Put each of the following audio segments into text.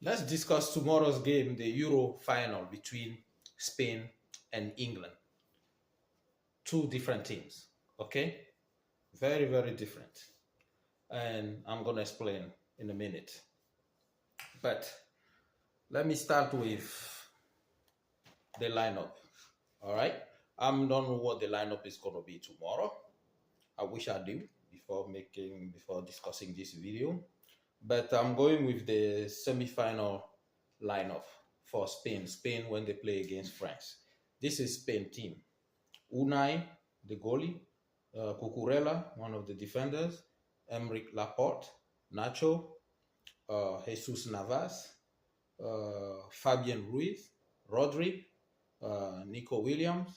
Let's discuss tomorrow's game, the Euro final between Spain and England. Two different teams, okay? Very, very different. And I'm going to explain in a minute. But let me start with the lineup, all right? I don't know what the lineup is going to be tomorrow. I wish I do before discussing this video. But I'm going with the semi-final lineup for Spain. Spain when they play against France. This is Spain team. Unai, the goalie. Cucurella, one of the defenders. Emeric Laporte, Nacho, Jesus Navas, Fabian Ruiz, Rodri, Nico Williams,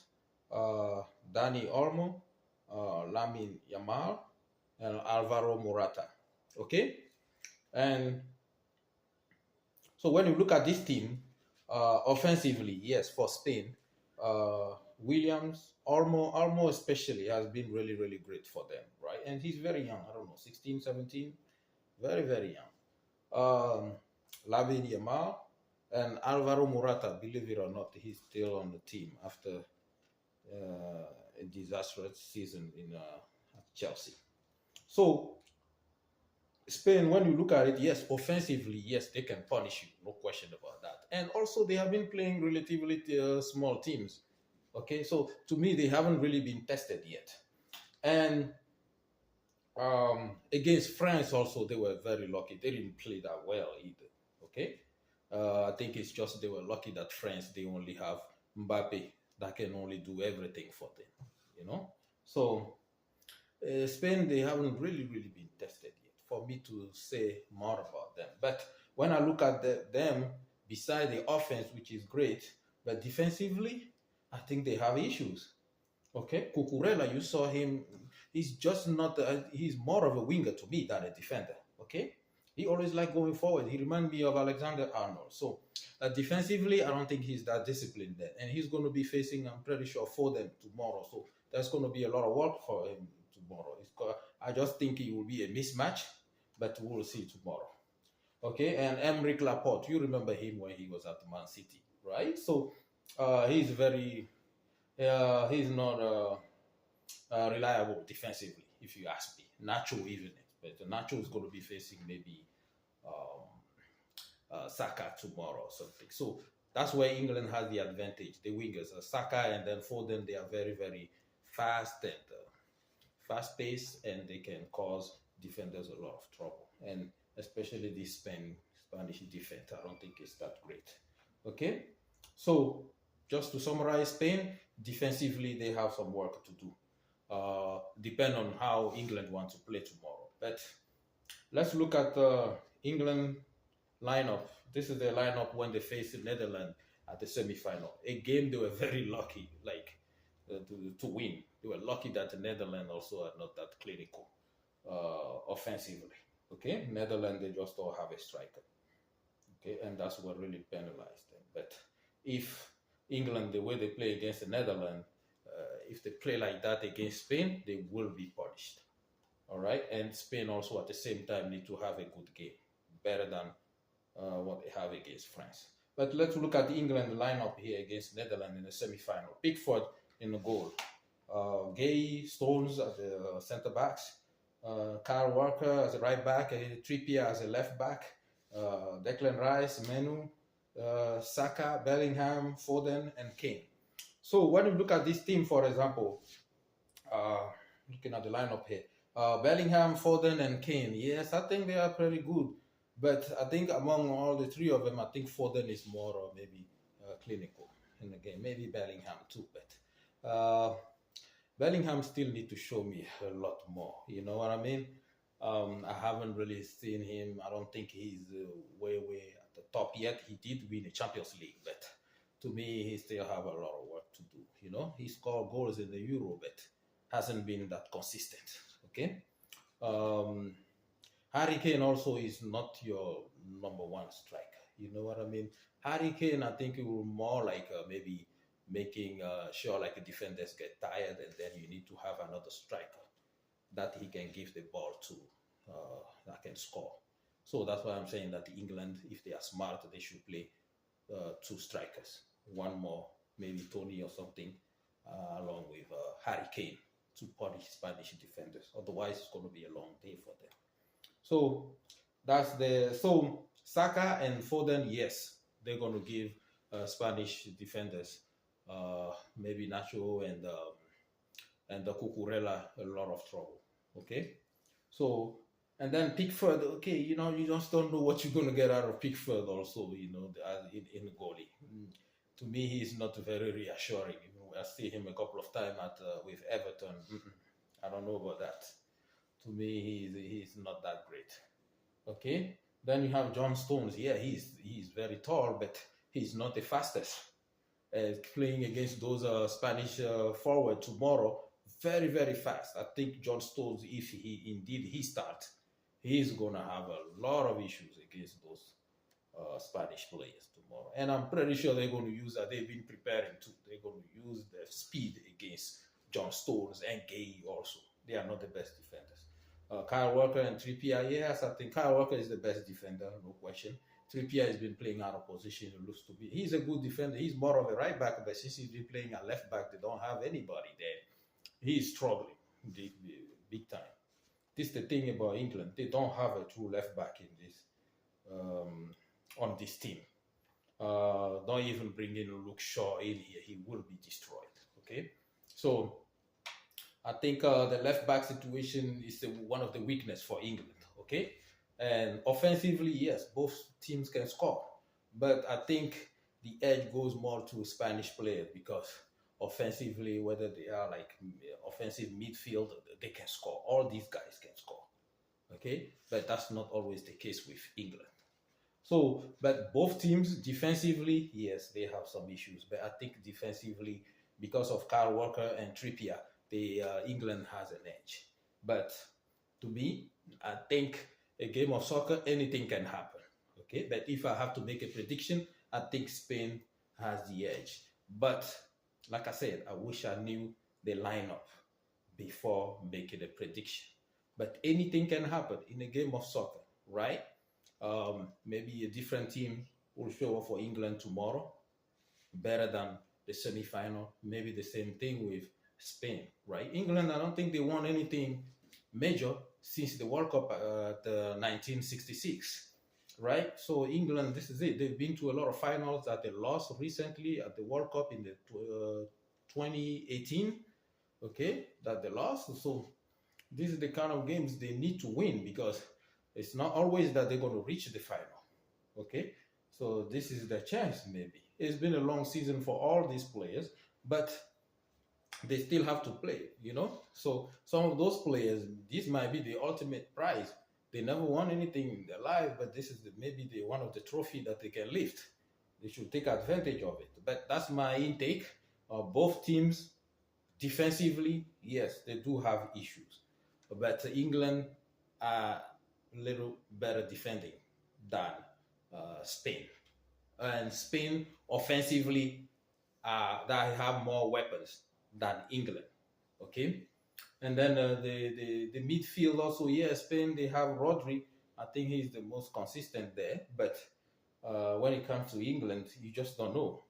Dani Olmo, Lamin Yamal, and Alvaro Morata. Okay? And so when you look at this team, offensively, yes, for Spain, Williams, Olmo especially has been really, really great for them, right? And he's very young, I don't know, 16, 17, very, very young. Lamine Yamal and Alvaro Morata, believe it or not, he's still on the team after a disastrous season in Chelsea. So Spain, when you look at it, yes, offensively, yes, they can punish you, no question about that. And also, they have been playing relatively small teams. Okay, so to me, they haven't really been tested yet. And against France, also, they were very lucky. They didn't play that well either. Okay, I think it's just they were lucky that France they only have Mbappe that can only do everything for them. You know, so Spain they haven't really been tested yet for me to say more about them. But when I look at them, beside the offense, which is great, but defensively, I think they have issues. Okay, Cucurella, you saw him. He's just not. He's more of a winger to me than a defender. Okay, he always like going forward. He reminds me of Alexander Arnold. So defensively, I don't think he's that disciplined there, and he's going to be facing. I'm pretty sure for them tomorrow. So there's going to be a lot of work for him tomorrow. I just think it will be a mismatch, but we'll see tomorrow. Okay, and Emeric Laporte, you remember him when he was at Man City, right? So he's very he's not reliable defensively, if you ask me. Nacho even, but Nacho is going to be facing maybe Saka tomorrow or something. So that's where England has the advantage. The wingers, Saka and then Foden, they are very fast and fast paced, and they can cause defenders a lot of trouble. And especially this Spanish defense, I don't think it's that great. Okay, so just to summarize, Spain defensively they have some work to do. Depend on how England wants to play tomorrow. But let's look at England lineup. This is the lineup when they faced the Netherlands at the semi-final. A game they were very lucky, like to win. They were lucky that the Netherlands also are not that clinical offensively. Okay, Netherlands they just don't have a striker. Okay, and that's what really penalized them. But if England, the way they play against the Netherlands, if they play like that against Spain, they will be punished. All right, and Spain also at the same time need to have a good game, better than what they have against France. But let's look at the England lineup here against Netherlands in the semi-final. Pickford in the goal, Gay, Stones as the centre backs, Kyle Walker as a right back, Trippier as a left back, Declan Rice, Menu, Saka, Bellingham, Foden, and Kane. So when you look at this team, for example, looking at the lineup here, Bellingham, Foden, and Kane, yes, I think they are pretty good. But I think among all the three of them, I think Foden is more maybe clinical in the game. Maybe Bellingham too, but Bellingham still need to show me a lot more. You know what I mean? I haven't really seen him. I don't think he's way at the top yet. He did win the Champions League, but to me, he still have a lot of work to do. You know, he scored goals in the Euro, but hasn't been that consistent. Okay. Harry Kane also is not your number one striker. You know what I mean? Harry Kane, I think it will more like maybe making sure like the defenders get tired, and then you need to have another striker that he can give the ball to that can score. So that's why I'm saying that England, if they are smart, they should play two strikers, one more, maybe Tony or something, along with Harry Kane to punish Spanish defenders. Otherwise, it's going to be a long day for them. So so Saka and Foden, yes, they're going to give Spanish defenders, maybe Nacho and the Cucurella, a lot of trouble. Okay, so and then Pickford, okay, you just don't know what you're going to get out of Pickford. Also, in goalie. To me, he's not very reassuring. I see him a couple of times with Everton. I don't know about that. To me, he's not that great. Okay. Then you have John Stones. Yeah, he's very tall, but he's not the fastest. Playing against those Spanish forward tomorrow, very very fast. I think John Stones, if he starts, he's gonna have a lot of issues against those Spanish players tomorrow. And I'm pretty sure they're going to use that. They've been preparing too. They're going to use the speed against John Stones and Gay also. They are not the best defenders. Kyle Walker and Trippier, yes, I think Kyle Walker is the best defender, no question. Trippier has been playing out of position. It looks to be. He's a good defender. He's more of a right back, but since he's been playing at left back, they don't have anybody there. He's struggling big time. This is the thing about England. They don't have a true left back in this on this team. Don't even bring in Luke Shaw in here. He will be destroyed. Okay, so I think the left back situation is one of the weakness for England. Okay, and offensively, yes, both teams can score, but I think the edge goes more to Spanish players because offensively, whether they are like offensive midfield, they can score. All these guys can score. Okay, but that's not always the case with England. So, but both teams defensively, yes, they have some issues. But I think defensively, because of Kyle Walker and Trippier, England has an edge. But to me, I think a game of soccer, anything can happen. Okay, but if I have to make a prediction, I think Spain has the edge. But like I said, I wish I knew the lineup before making a prediction. But anything can happen in a game of soccer, right? Maybe a different team will show up for England tomorrow, better than the semi-final. Maybe the same thing with Spain, right? England, I don't think they won anything major since the World Cup at 1966, right? So England, this is it. They've been to a lot of finals that they lost recently at the World Cup in the 2018, okay, that they lost. So this is the kind of games they need to win because it's not always that they're going to reach the final. Okay, so this is the chance. Maybe it's been a long season for all these players, but they still have to play. So some of those players, this might be the ultimate prize. They never won anything in their life, but this is maybe one of the trophy that they can lift. They should take advantage of it. But that's my intake. Both teams defensively, yes, they do have issues, but England are little better defending than Spain. And Spain offensively, they have more weapons than England. Okay, and then the midfield also. Yeah, Spain, they have Rodri. I think he's the most consistent there. But when it comes to England, you just don't know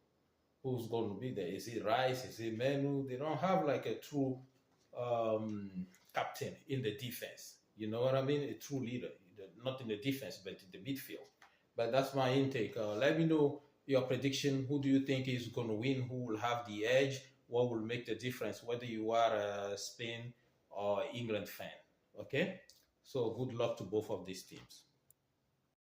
who's going to be there. Is it Rice? Is it Menu? They don't have like a true captain in the defense. You know what I mean? A true leader, not in the defense, but in the midfield. But that's my intake. Let me know your prediction. Who do you think is going to win? Who will have the edge? What will make the difference? Whether you are a Spain or England fan. Okay? So good luck to both of these teams.